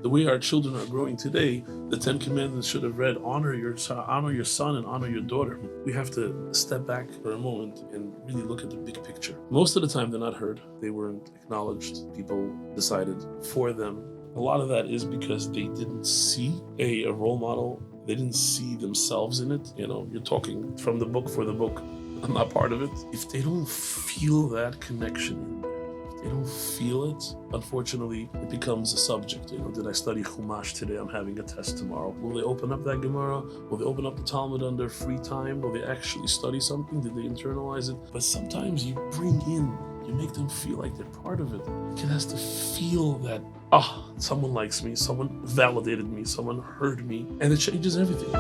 the way our children are growing today, the 10 Commandments should have read, honor your son and honor your daughter. We have to step back for a moment and really look at the big picture. Most of the time, they're not heard. They weren't acknowledged. People decided for them. A lot of that is because they didn't see a role model. They didn't see themselves in it. You know, you're talking from the book for the book. I'm not part of it. If they don't feel that connection, if they don't feel it, unfortunately, it becomes a subject. You know, did I study Chumash today? I'm having a test tomorrow. Will they open up that Gemara? Will they open up the Talmud on their free time? Will they actually study something? Did they internalize it? But sometimes you you make them feel like they're part of it. The kid has to feel that, someone likes me, someone validated me, someone heard me, and it changes everything.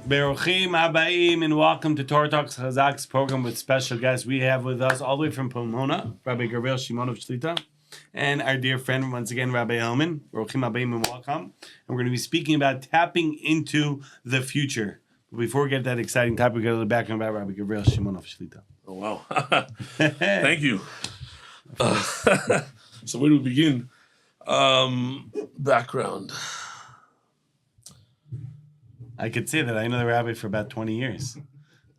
Beruchim Habayim, and welcome to Torah Talks Chazaq's program with special guests. We have with us all the way from Pomona, Rabbi Gavriel Shimonov Shlita, and our dear friend, once again, Rabbi Hellman. Beruchim Habayim and welcome. And we're going to be speaking about tapping into the future. But before we get that exciting topic, we got a little background about Rabbi Gavriel Shimonov Shlita. Oh, wow. Thank you. So where do we begin? Background. I could say that I know the rabbi for about 20 years.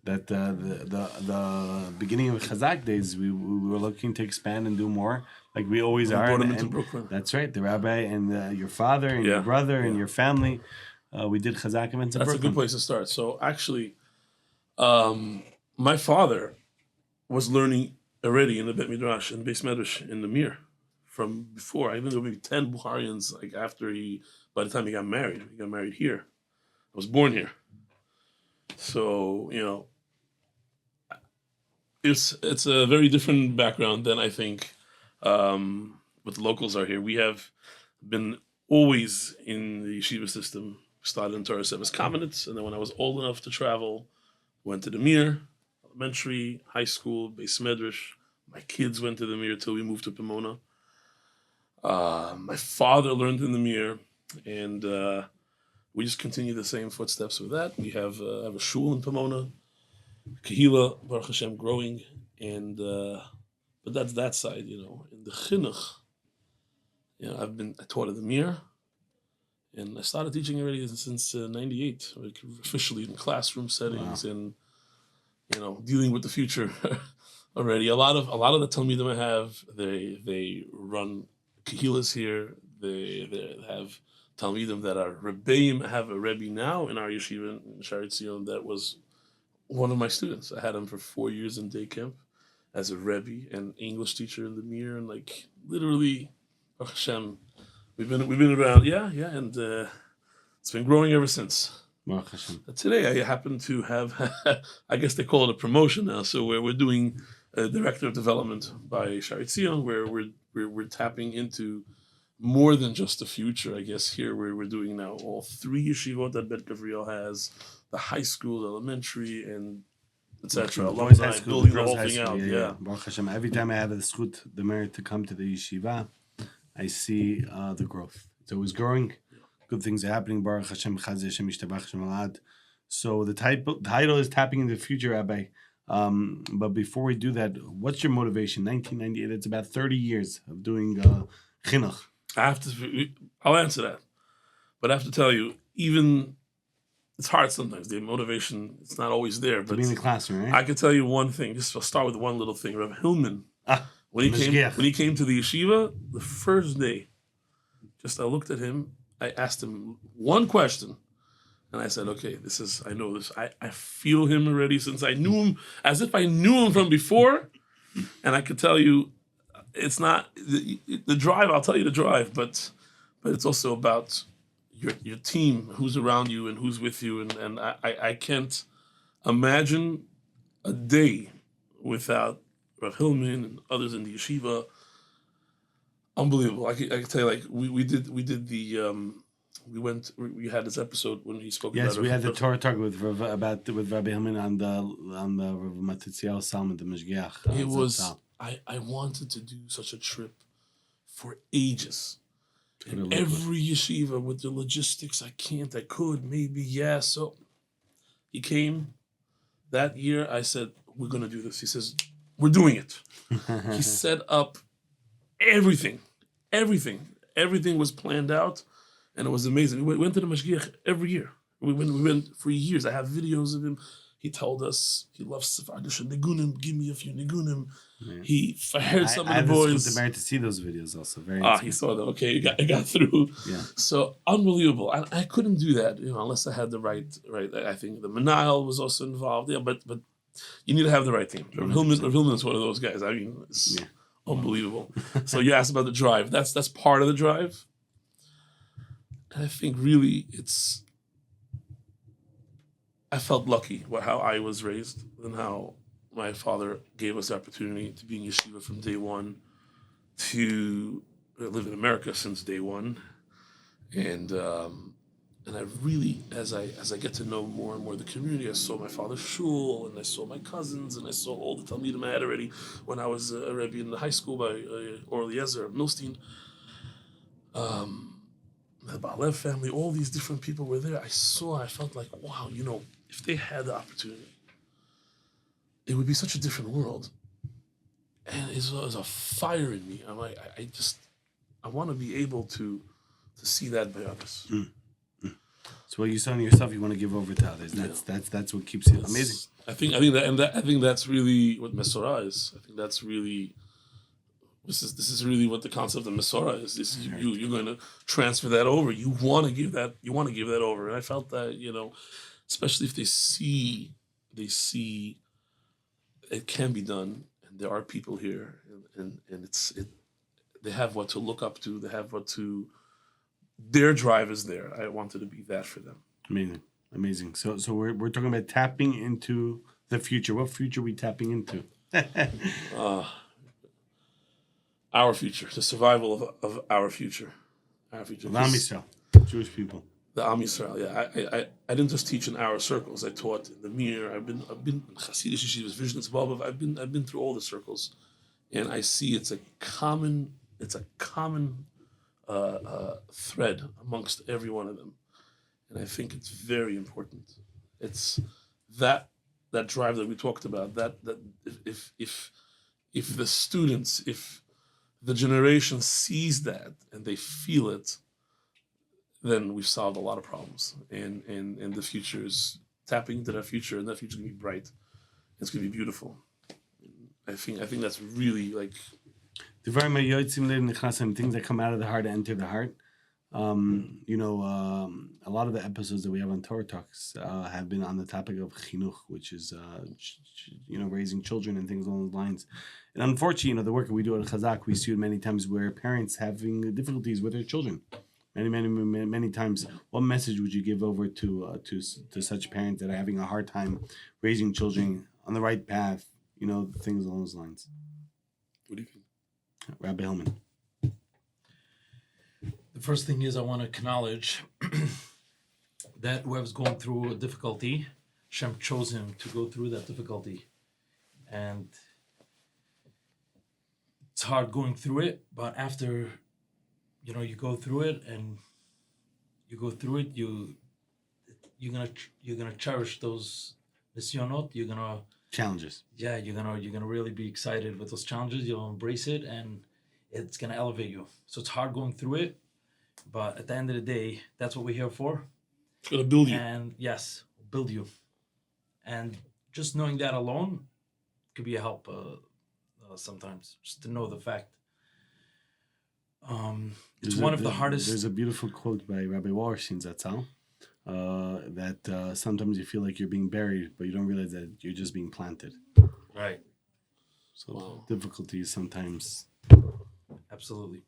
That the beginning of Chazaq days, we were looking to expand and do more, like we always are. Brought him into Brooklyn. That's right. The rabbi and your father and your brother and your family. We did Chazaq events in Brooklyn. That's a good place to start. So actually, my father was learning already in the Bet Midrash and Beis Medrash in the Mir from before. I even know maybe 10 Bukharians, like by the time he got married here. I was born here. So, you know, it's a very different background than I think what the locals are here. We have been always in the yeshiva system, started in Torah Seves Kamenetz, and then when I was old enough to travel, went to the Mir, elementary, high school, Beis Medrash. My kids went to the Mir till we moved to Pomona. My father learned in the Mir, and we just continue the same footsteps with that. We have a shul in Pomona, Kehila, Baruch Hashem, growing, and but that's that side, you know. In the chinuch, you know, I taught at the Mir, and I started teaching already since '98, like officially in classroom settings. Wow. And you know, dealing with the future already. A lot of the talmidim I have, they run kehilas here. They have talmidim that are rebbeim. I have a rebbe now in our yeshiva in Shari Tzion that was one of my students. I had him for 4 years in day camp as a rebbe and English teacher in the Mir, and like literally, Baruch Hashem, we've been around, and it's been growing ever since. Baruch Hashem. Today I happen to have, I guess they call it a promotion now. So we're doing a director of development by Shari Tzion, where we're tapping into more than just the future. I guess here we're doing now all 3 yeshivot that Bet Gavriel has, the high school, elementary, and etc. Alumni, building the whole thing out. Yeah. Baruch Hashem. Every time I have the merit to come to the yeshiva, I see the growth. It's always growing. Good things are happening. Baruch Hashem, Chaz Hashem, Yishtabach Shem Alad. So the title is Tapping into the Future, Rabbi. But before we do that, what's your motivation? 1998. It's about 30 years of doing chinuch. I'll answer that, but I have to tell you, even it's hard sometimes. The motivation, it's not always there. But to be in the classroom, right? I can tell you one thing. I'll start with one little thing. Rabbi Hillman, when he came to the yeshiva the first day, I looked at him. I asked him one question, and I said, "Okay, I know this. I feel him already since I knew him, as if I knew him from before." And I could tell you, it's not the drive. I'll tell you the drive, but it's also about your team, who's around you and who's with you, and I can't imagine a day without Rav Hillman and others in the yeshiva. Unbelievable. I can tell you, like we had this episode when he spoke. Yes, about we had the Torah talk with Rabbi Hillman on the Rav Matitziel Salman, the Mishgiach. It was. I wanted to do such a trip for ages. And every yeshiva with the logistics, I could, maybe, yeah. So He came that year. I said, we're going to do this. He says, we're doing it. He set up everything. Everything was planned out, and it was amazing. We went to the Mashgiach every year. We went for years. I have videos of him. He told us he loves Sephardish nigunim. Give me a few nigunim. Yeah. He fired some I of the boys. I had to see those videos also. Very He saw them. Okay, it got through. Yeah. So unbelievable. I couldn't do that, unless I had the right. I think the Manal was also involved. Yeah, but you need to have the right team. Rav Hillman is one of those guys. I mean, it's unbelievable. So you asked about the drive. That's part of the drive. And I think really I felt lucky how I was raised and how my father gave us the opportunity to be in yeshiva from day one, to live in America since day one, and I really, as I get to know more and more the community, I saw my father's shul, and I saw my cousins, and I saw all the talmidim I had already when I was a rebbe in the high school by Or Eliezer Milstein. The Balev family, all these different people were there. I felt like, wow, if they had the opportunity, it would be such a different world. And it was a fire in me. I'm like, I want to be able to see that by others. So what you saw in yourself, you want to give over to others. That's what keeps you amazing. I think that's really what Mesorah is. I think that's really. This is really what the concept of Mesorah is. This is you're going to transfer that over. You want to give that over. And I felt that, especially if they see it can be done, and there are people here, and they have what to look up to. They have their drive is there. I wanted to be that for them. Amazing. So we're talking about tapping into the future. What future are we tapping into? Our future, the survival of our future. Our future. Am Yisrael, Jewish people. The Am Yisrael, yeah. I didn't just teach in our circles. I taught in the Mir. I've been in Hasidic yeshivas, Visions Babov. I've been through all the circles, and I see it's a common thread amongst every one of them, and I think it's very important. It's that drive that we talked about. That if the students, if the generation sees that and they feel it, then we've solved a lot of problems. And the future is tapping into that future, and that future is going to be bright. It's going to be beautiful. I think that's really like... The very things that come out of the heart enter the heart. A lot of the episodes that we have on Torah Talks have been on the topic of chinuch, which is raising children and things along those lines. And unfortunately, the work that we do at Chazaq, we see it many times where parents having difficulties with their children. Many times. What message would you give over to such parents that are having a hard time raising children on the right path? Things along those lines. What do you think, Rabbi Hillman? The first thing is I want to acknowledge that whoever's going through a difficulty, Hashem chose him to go through that difficulty. And it's hard going through it, but after, you go through it and you're gonna cherish those nisyonot. You're gonna challenges. Yeah, you're gonna really be excited with those challenges. You'll embrace it, and it's gonna elevate you. So it's hard going through it, but at the end of the day, that's what we're here for. It's gonna build you. And yes, build you. And just knowing that alone could be a help sometimes, just to know the fact. It's one of the hardest. There's a beautiful quote by Rabbi Wallerstein Zatzal that sometimes you feel like you're being buried, but you don't realize that you're just being planted. Right. So difficulty is sometimes. Absolutely.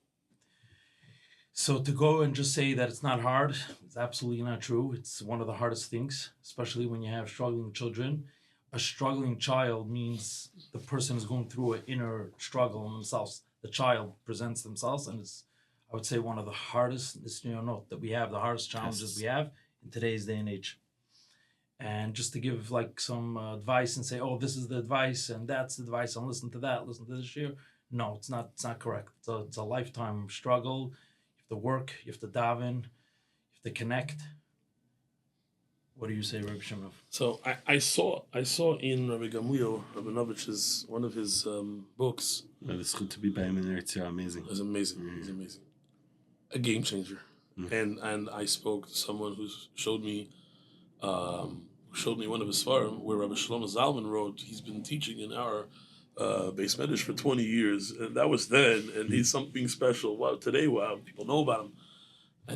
So to go and just say that it's not hard, it's absolutely not true. It's one of the hardest things, especially when you have struggling children. A struggling child means the person is going through an inner struggle in themselves. The child presents themselves, and it's, I would say, one of the hardest that we have, the hardest challenges we have in today's day and age. And just to give like some advice and say, oh, this is the advice and that's the advice, and listen to that, listen to this year. No, it's not correct. It's a lifetime struggle. You have to work, you have to daven, you have to connect What do you say, Rabbi Shimonov? So I saw in Rabbi Gamliel Rabinovich's one of his books. It's good to be by him in there. It's amazing. It was amazing. He's amazing. A game changer. And I spoke to someone who showed me one of his svarim where Rabbi Shlomo Zalman wrote. He's been teaching in our base medrash for 20 years, and that was then. And he's something special. Wow, today, wow, people know about him.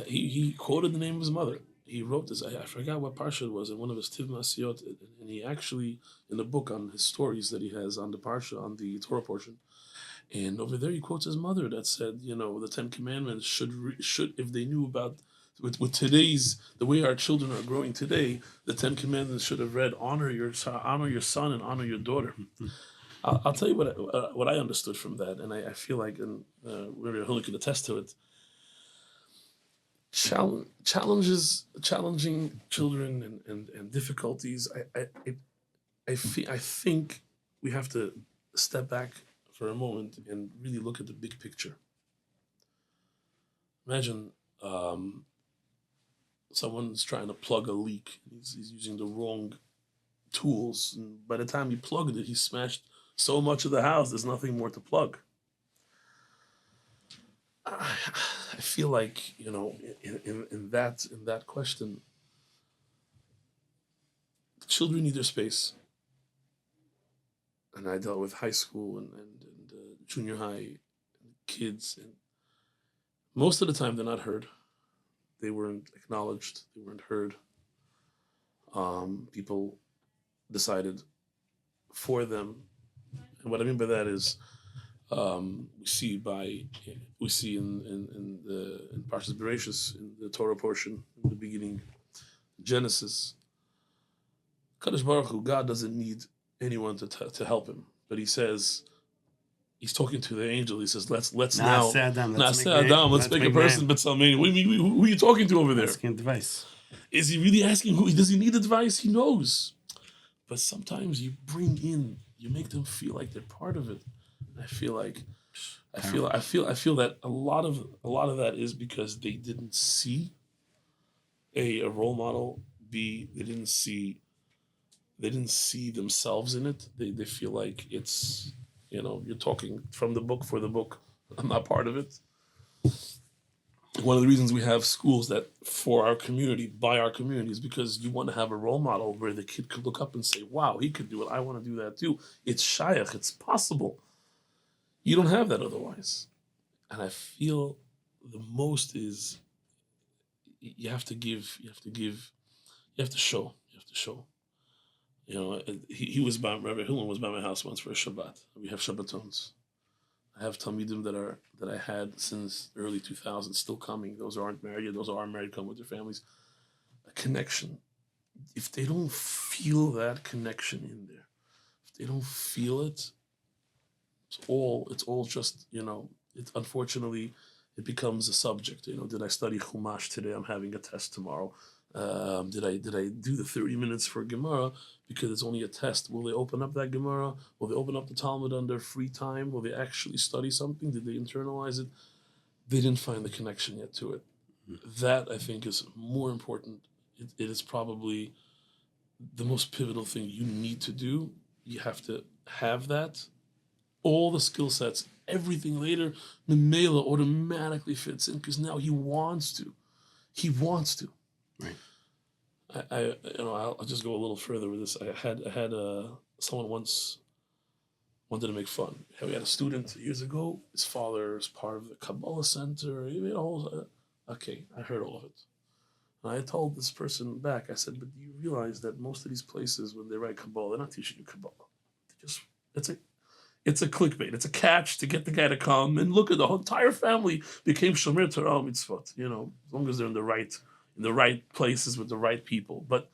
He quoted the name of his mother. He wrote this. I forgot what parsha it was in one of his Tiv Masiyot, and he actually in the book on his stories that he has on the parsha on the Torah portion. And over there, he quotes his mother that said, the 10 Commandments should if they knew about with today's the way our children are growing today, the 10 Commandments should have read honor your son and honor your daughter. I'll tell you what I understood from that, and I feel like, and Rabbi Yehuda can attest to it. Challenging children and difficulties. I think we have to step back for a moment and really look at the big picture. Imagine someone's trying to plug a leak. He's using the wrong tools, and by the time he plugged it, he smashed so much of the house. There's nothing more to plug. I feel like in that question, children need their space. And I dealt with high school and junior high kids, and most of the time they're not heard. They weren't acknowledged. They weren't heard. People decided for them, and what I mean by that is we see in Parshas Bereshis, in the Torah portion, in the beginning, Genesis, Kadosh Baruch Hu, God doesn't need anyone to help him, but he says, he's talking to the angel. He says, let's make a person, but Salmani. What do you mean? Who are you talking to over there? Asking advice. Is he really asking who? Does he need advice? He knows. But sometimes you make them feel like they're part of it. I feel that a lot of that is because they didn't see a role model. B, they didn't see themselves in it. They feel like it's, you're talking from the book for the book. I'm not part of it. One of the reasons we have schools that for our community, by our community, is because you want to have a role model where the kid could look up and say, wow, he could do it. I want to do that too. It's shayach. It's possible. You don't have that otherwise. And I feel the most is you have to show. He was by Rabbi Hillman was by my house once for a Shabbat. We have Shabbatons. I have Talmidim that I had since early 2000s still coming. Those aren't married yet. Those are married, come with their families. A connection. If they don't feel that connection in there, if they don't feel it, it's all just, unfortunately, it becomes a subject. Did I study Chumash today? I'm having a test tomorrow. Did I do the 30 minutes for Gemara because it's only a test? Will they open up that Gemara? Will they open up the Talmud on their free time? Will they actually study something? Did they internalize it? They didn't find the connection yet to it. That, I think, is more important. It is probably the most pivotal thing you need to do. You have to have that. All the skill sets, everything later, Memela automatically fits in because now he wants to. He wants to. Right. I'll just go a little further with this. I had someone once wanted to make fun. We had a student years ago. His father is part of the Kabbalah Center. He made a whole. Okay, I heard all of it. And I told this person back. I said, "But do you realize that most of these places, when they write Kabbalah, they're not teaching you Kabbalah. It's a clickbait. It's a catch to get the guy to come and look at the whole entire family became Shomer Torah Mitzvot. As long as they're in the right places with the right people. But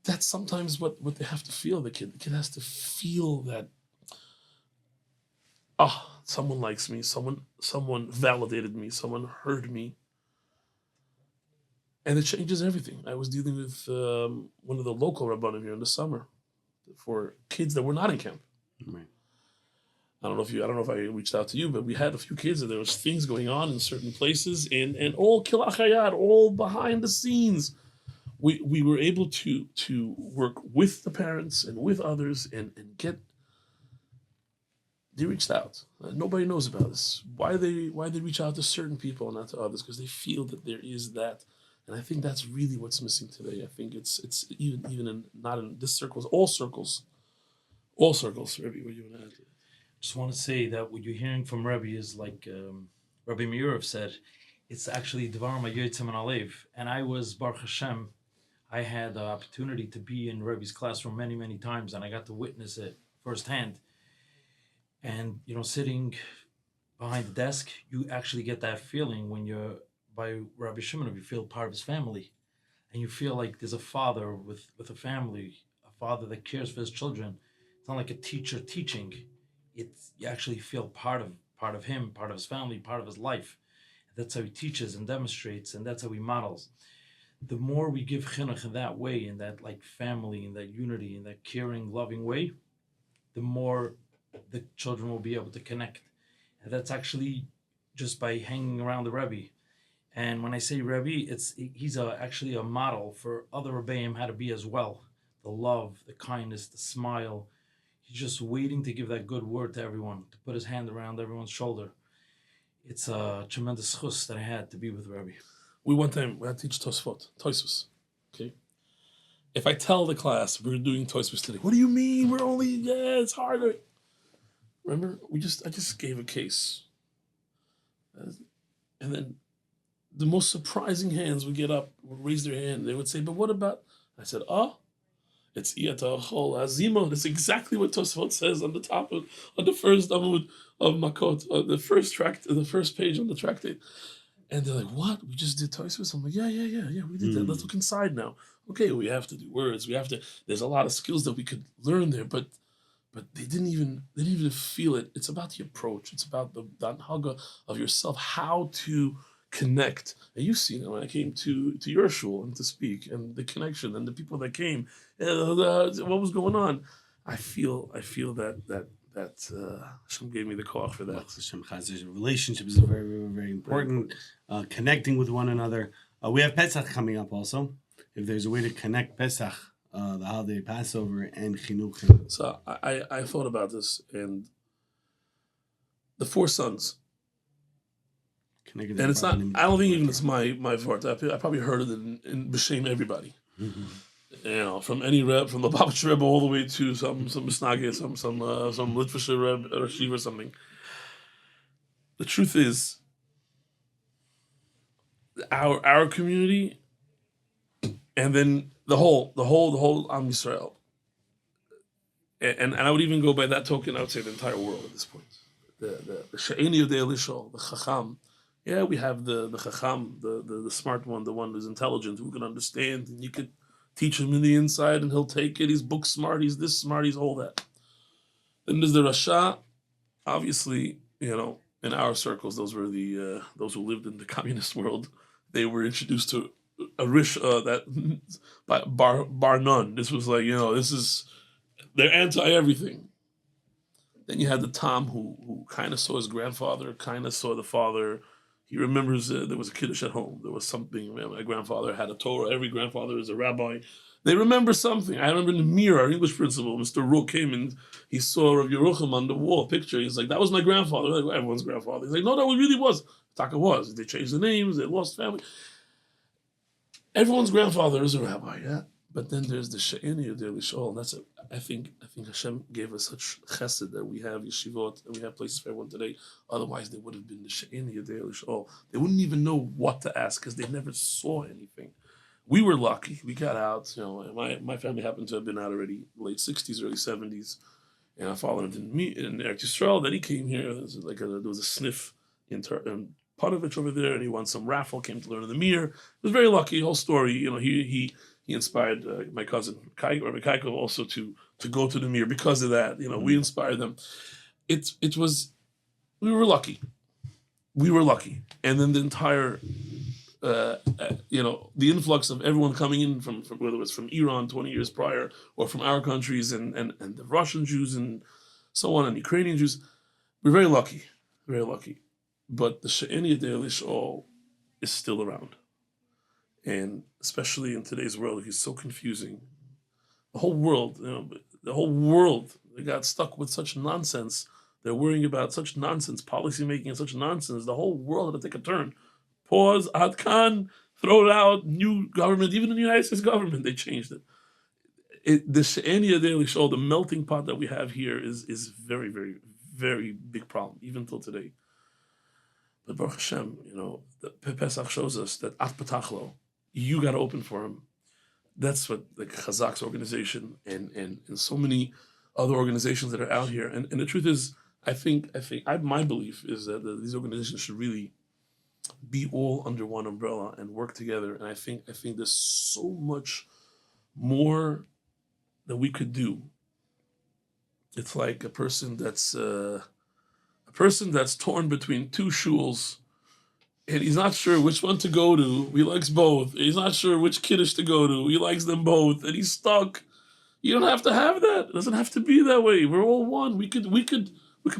that's sometimes what they have to feel. The kid has to feel that, someone likes me, someone validated me, someone heard me. And it changes everything. I was dealing with one of the local rabbanim here in the summer for kids that were not in camp. Right. I don't know if I reached out to you, but we had a few kids and there was things going on in certain places and all kilachayat, all behind the scenes. we were able to work with the parents and with others and get. They reached out. Nobody knows about this. Why they reach out to certain people and not to others? Because they feel that there is that, and I think that's really what's missing today. I think it's even in not in this circles, all circles. Rebbe, what do you want to add? Just want to say that what you're hearing from Rebbe is like Rabbi Meirov said, it's actually Dvar Mayotzim and Alev. And I was Baruch Hashem. I had the opportunity to be in Rebbe's classroom many, many times, and I got to witness it firsthand. And sitting behind the desk, you actually get that feeling when you're by Rabbi Shimonov. You feel part of his family, and you feel like there's a father with a family, a father that cares for his children. It's not like a teacher teaching. You actually feel part of him, part of his family, part of his life. That's how he teaches and demonstrates, and that's how he models. The more we give chinuch in that way, in that like family, in that unity, in that caring, loving way, the more the children will be able to connect. And that's actually just by hanging around the Rebbe. And when I say Rebbe, he's actually a model for other Rebbeim how to be as well. The love, the kindness, the smile. He's just waiting to give that good word to everyone, to put his hand around everyone's shoulder. It's a tremendous chus that I had to be with Rebbe. We had to teach Tosfot. Okay? If I tell the class we're doing Tosfos today, what do you mean? It's harder. Remember, I just gave a case. And then the most surprising hands would get up, would raise their hand. They would say, but what about? I said, it's Iyata Chol Azimo. That's exactly what Tosfot says on the top of the first Amud of Makot, the first page on the tractate. And they're like, what? We just did Tosfos? I'm like, yeah, we did that. Let's look inside now. Okay, we have to do words. There's a lot of skills that we could learn there, but they didn't even feel it. It's about the approach. It's about the anhaga of yourself, how to connect. And you've seen it when I came to your shul and to speak, and the connection and the people that came, what was going on. I feel that Hashem gave me the call for that. Hashem Chazaq. Relationships are very, very, very important. Connecting with one another. We have Pesach coming up also. If there's a way to connect Pesach, the holiday Passover, and Chinuch. So I thought about this, and the four sons. And it's not. I don't think even it's my fault. I probably heard it in B'Shem everybody. Mm-hmm. From any Reb, from the Babich Rebbe all the way to some Misnageh, some Litvisher Reb or Shiva or something. The truth is, our community, and then the whole Am Yisrael, and I would even go by that token. I would say the entire world at this point. The She'eni Yodei Lishol, the Chacham. Yeah, we have the Chacham, the smart one, the one who's intelligent, who can understand, and you could teach him in the inside, and he'll take it. He's book smart. He's this smart. He's all that. Then there's the Rasha. Obviously, in our circles, those were those who lived in the communist world. They were introduced to a Rish that by bar none. This was like they're anti everything. Then you had the Tom who kind of saw his grandfather, kind of saw the father. He remembers there was a kiddush at home. There was something. My grandfather had a Torah. Every grandfather is a rabbi. They remember something. I remember in the mirror, our English principal, Mr. Rook, came and he saw Rav Yerucham on the wall picture. He's like, that was my grandfather. Like, well, everyone's grandfather. He's like, no, that really was. Taka was. They changed the names. They lost family. Everyone's grandfather is a rabbi, yeah. But then there's the She'eni Yodei Lishol, and that's I think Hashem gave us such chesed that we have yeshivot and we have places for everyone today. Otherwise, they would have been the She'eni Yodei Lishol. They wouldn't even know what to ask because they never saw anything. We were lucky. We got out. My family happened to have been out already late 60s, early 70s, and our father lived in Eretz Yisrael. Then he came here. There was a sniff in Panovich over there, and he won some raffle. Came to learn in the Mir. It was very lucky. Whole story. He inspired my cousin Rabbi Kaiko also to go to the Mir because of that. We inspired them. We were lucky. And then the entire, the influx of everyone coming in from whether it was from Iran 20 years prior or from our countries and the Russian Jews and so on and Ukrainian Jews, we're very lucky. But the She'eni Yodei Lishol is still around. And especially in today's world, it's so confusing. The whole world, they got stuck with such nonsense. They're worrying about such nonsense, policy making and such nonsense. The whole world had to take a turn. Pause, ad kan, throw it out, new government, even in the United States government, they changed it. The She'enia Daily Show, the melting pot that we have here is very, very, very big problem, even till today. But Baruch Hashem, the Pesach shows us that At Patachlo, you got to open for him. That's what the Chazaq's organization and so many other organizations that are out here. And the truth is, my belief is that these organizations should really be all under one umbrella and work together. And I think there's so much more that we could do. It's like a person that's torn between two shuls, and he's not sure which one to go to. He likes both. He's not sure which kiddush to go to. He likes them both, and he's stuck. You don't have to have that. It doesn't have to be that way. We're all one. We could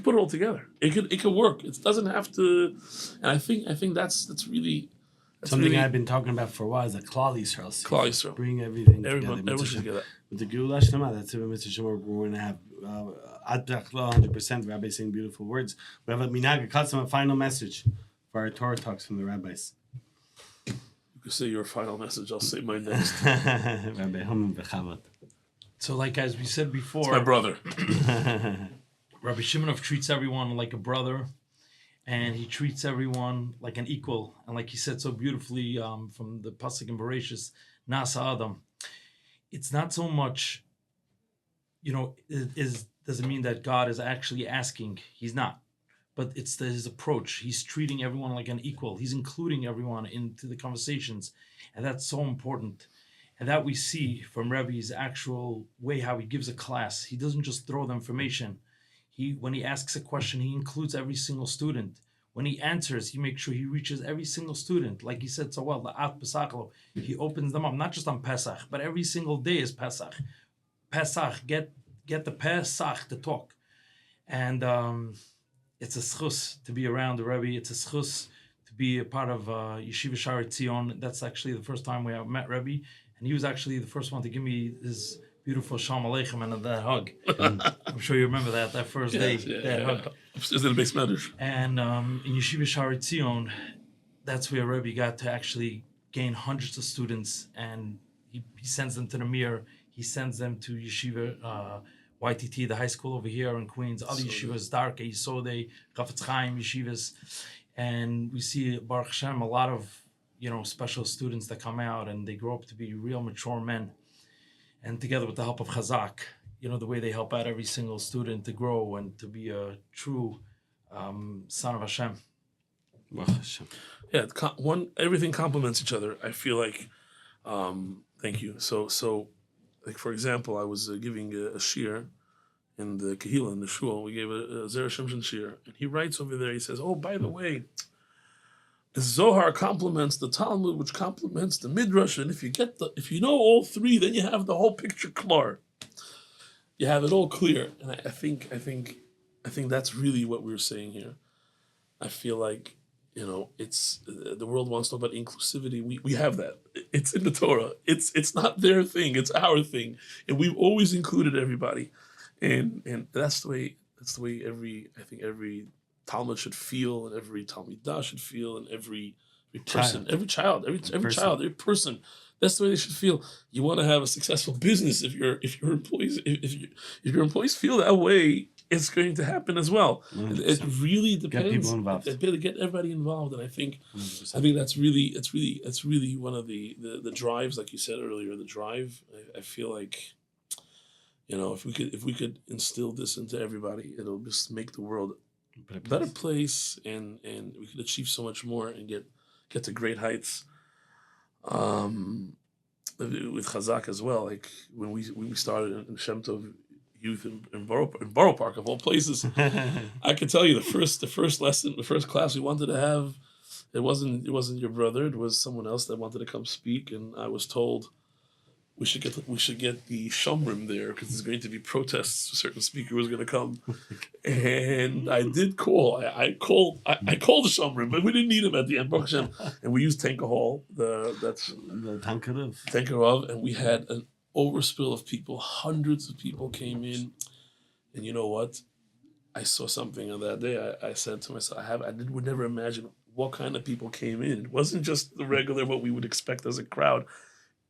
put it all together. It could work. It doesn't have to. And I think that's really something really, I've been talking about for a while. Is a Klal Yisrael. Klal Yisrael. Bring everything Everyone together. should get that. With the Geula Shlema, that's it. Mr. Shemar, we're going to have Ad Bechla 100%. Rabbi saying beautiful words. We have a Minag Katzim, a final message for our Torah talks from the rabbis. You can say your final message. I'll say mine next. Rabbi Haman Bechavot. So, like as we said before, It's my brother. Rabbi Shimonov treats everyone like a brother, and he treats everyone like an equal. And like he said so beautifully from the Pasuk in Bereshis, Nasa Adam. It's not so much, doesn't mean that God is actually asking. He's not. But it's his approach. He's treating everyone like an equal. He's including everyone into the conversations. And that's so important. And that we see from Rebbe's actual way how he gives a class. He doesn't just throw the information. When he asks a question, he includes every single student. When he answers, he makes sure he reaches every single student. Like he said so well, the At Pesachlo, he opens them up, not just on Pesach, but every single day is Pesach. Pesach, get the Pesach to talk. And it's a schus to be around the Rebbe. It's a schus to be a part of Yeshiva Shari Tzion. That's actually the first time we have met Rebbe. And he was actually the first one to give me his beautiful Shalom Aleichem and that hug. I'm sure you remember that first day, hug. Upstairs in the base measures. And in Yeshiva Shari Tzion, that's where Rebbe got to actually gain hundreds of students, and he sends them to the Mir. He sends them to Yeshiva YTT, the high school over here in Queens, other yeshivas, Darkei, Yisodei, Chafetz Chaim yeshivas, and we see Baruch Hashem a lot of special students that come out and they grow up to be real mature men. And together with the help of Chazaq, the way they help out every single student to grow and to be a true son of Hashem. Yeah, everything complements each other. I feel like, thank you. So, like for example, I was giving a shir in the Kehillah, in the shul. We gave a Zera Shimshon shir, and he writes over there. He says, "Oh, by the way, the Zohar complements the Talmud, which complements the Midrash, and if you know all three, then you have the whole picture clear. You have it all clear." And I think that's really what we're saying here. I feel like it's the world wants to talk about inclusivity. We have that. It's in the Torah. It's not their thing. It's our thing, and we've always included everybody, and that's the way every Talmud should feel, and every Talmidah should feel, and every person, every child, every person. That's the way they should feel. You want to have a successful business. If your employees feel that way, it's going to happen as well. It really depends. Get people involved. Get everybody involved, and I think that's really one of the drives, like you said earlier. The drive. I feel like, if we could instill this into everybody, it'll just make the world a better place, and we could achieve so much more and get to great heights. With Chazaq as well, like when we started in Shem Tov Youth in Borough Park of all places, I can tell you the first lesson, the first class we wanted to have, it wasn't your brother, it was someone else that wanted to come speak, and I was told, we should get the shomrim there because there's going to be protests. A certain speaker was going to come, and I did call. I called the shomrim, but we didn't need him at the end. Baruch Hashem. And we used Tanker Hall. That's The Tankarov. Tankerov, and we had an overspill of people. Hundreds of people came in, and you know what? I saw something on that day. I said to myself, would never imagine what kind of people came in. It wasn't just the regular what we would expect as a crowd.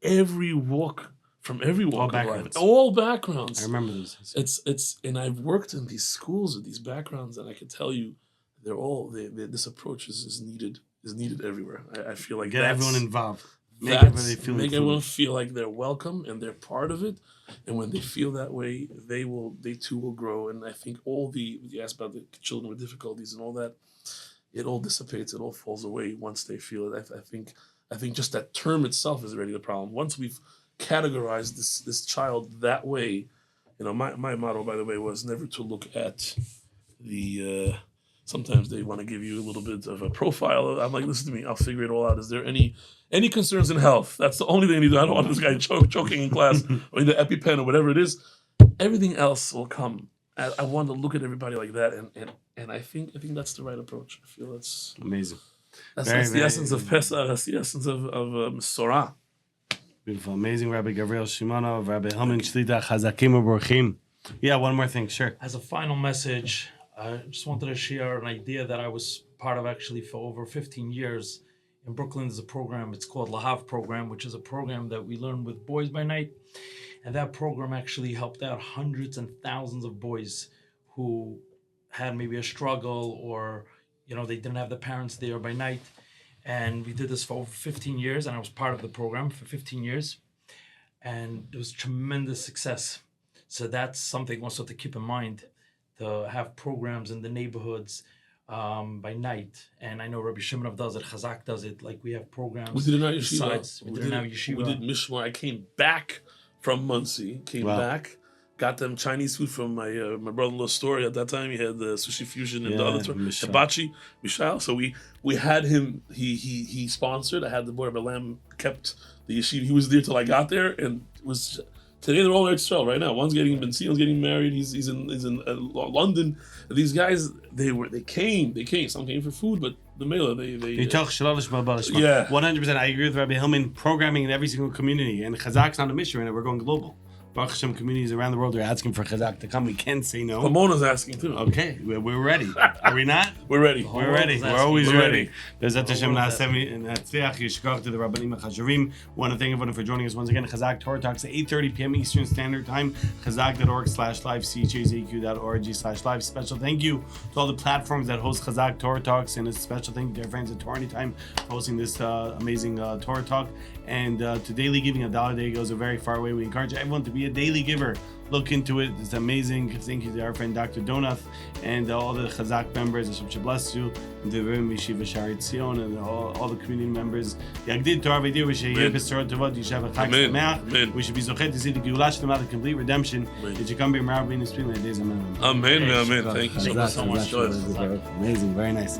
Every walk from every walk of life, all backgrounds. I remember this. It's and I've worked in these schools with these backgrounds, and I can tell you, this approach is needed everywhere. I feel like Get everyone involved. Make everyone feel like they're welcome and they're part of it. And when they feel that way, they too will grow. And I think you asked about the children with difficulties and all that, it all dissipates, it all falls away once they feel it. I think just that term itself is already the problem. Once we've categorized this child that way, my motto, by the way, was never to look at the. Sometimes they want to give you a little bit of a profile. I'm like, listen to me, I'll figure it all out. Is there any concerns in health? That's the only thing I need. I don't want this guy choking in class or in the EpiPen or whatever it is. Everything else will come. I want to look at everybody like that, and I think that's the right approach. I feel that's amazing. That's the essence of Pesach. That's the essence of Torah. Beautiful, amazing, Rabbi Gavriel Shimonov, Rabbi Haman Shlita, Chazakim u'Borchim. Yeah, one more thing, sure. As a final message, I just wanted to share an idea that I was part of actually for over 15 years. In Brooklyn, there's a program, it's called Lahav program, which is a program that we learn with boys by night. And that program actually helped out hundreds and thousands of boys who had maybe a struggle or, they didn't have the parents there by night. And we did this for over 15 years, and I was part of the program for 15 years. And it was tremendous success. So that's something also to keep in mind, to have programs in the neighborhoods by night. And I know Rabbi Shimonov does it, Chazaq does it. Like we have programs. We did it in our yeshiva. We did it in our yeshiva. We did Mishmar. I came back from Muncie, back, got them Chinese food from my brother-in-law's store. At that time, he had the Sushi Fusion and the other hibachi, Mishael. So we had him, he sponsored. I had the boy, Lamb kept the yeshiva. He was there till I got there, and it was... Today they're all Israel right now. One's getting Benziel's getting married. He's in London. These guys they came. Some came for food, but the Mela they talk shalosh balbalish. Yeah, 100%. I agree with Rabbi Hillman. Programming in every single community, and Chazaq's on a mission right now. We're going global. Baruch Hashem, communities around the world are asking for Chazaq to come. We can't say no. Pomona's asking too. Okay, we're ready. Are we not? We're ready. We're ready. We're always ready. Bezat Hashem na'aseh and Natzliach Yishkach to the Rabbanim HaChashurim. Want to thank everyone for joining us once again. Chazaq Torah Talks at 8:30 p.m. Eastern Standard Time. Chazaq.org/live, chazaq.org/live. Special thank you to all the platforms that host Chazaq Torah Talks, and a special thank you to our friends at Torah Anytime for hosting this amazing Torah Talk. And to daily giving, $1 a day goes a very far way. We encourage everyone to be a daily giver. Look into it. It's amazing. Thank you to our friend Dr. Donath and all the Chazaq members. Hashem should bless you. And to the Yeshiva Shari Tzion and all the community members. Yagdid Torah V'Dir V'Sheyeh B'Sorot Tovot Yishav Chag Sameach. We should be zochet to see the Geulah Shlema, the complete redemption. It should come be Marav B'Nei Spring like days. Amen. Amen. Thank you so much. Amazing. Very nice.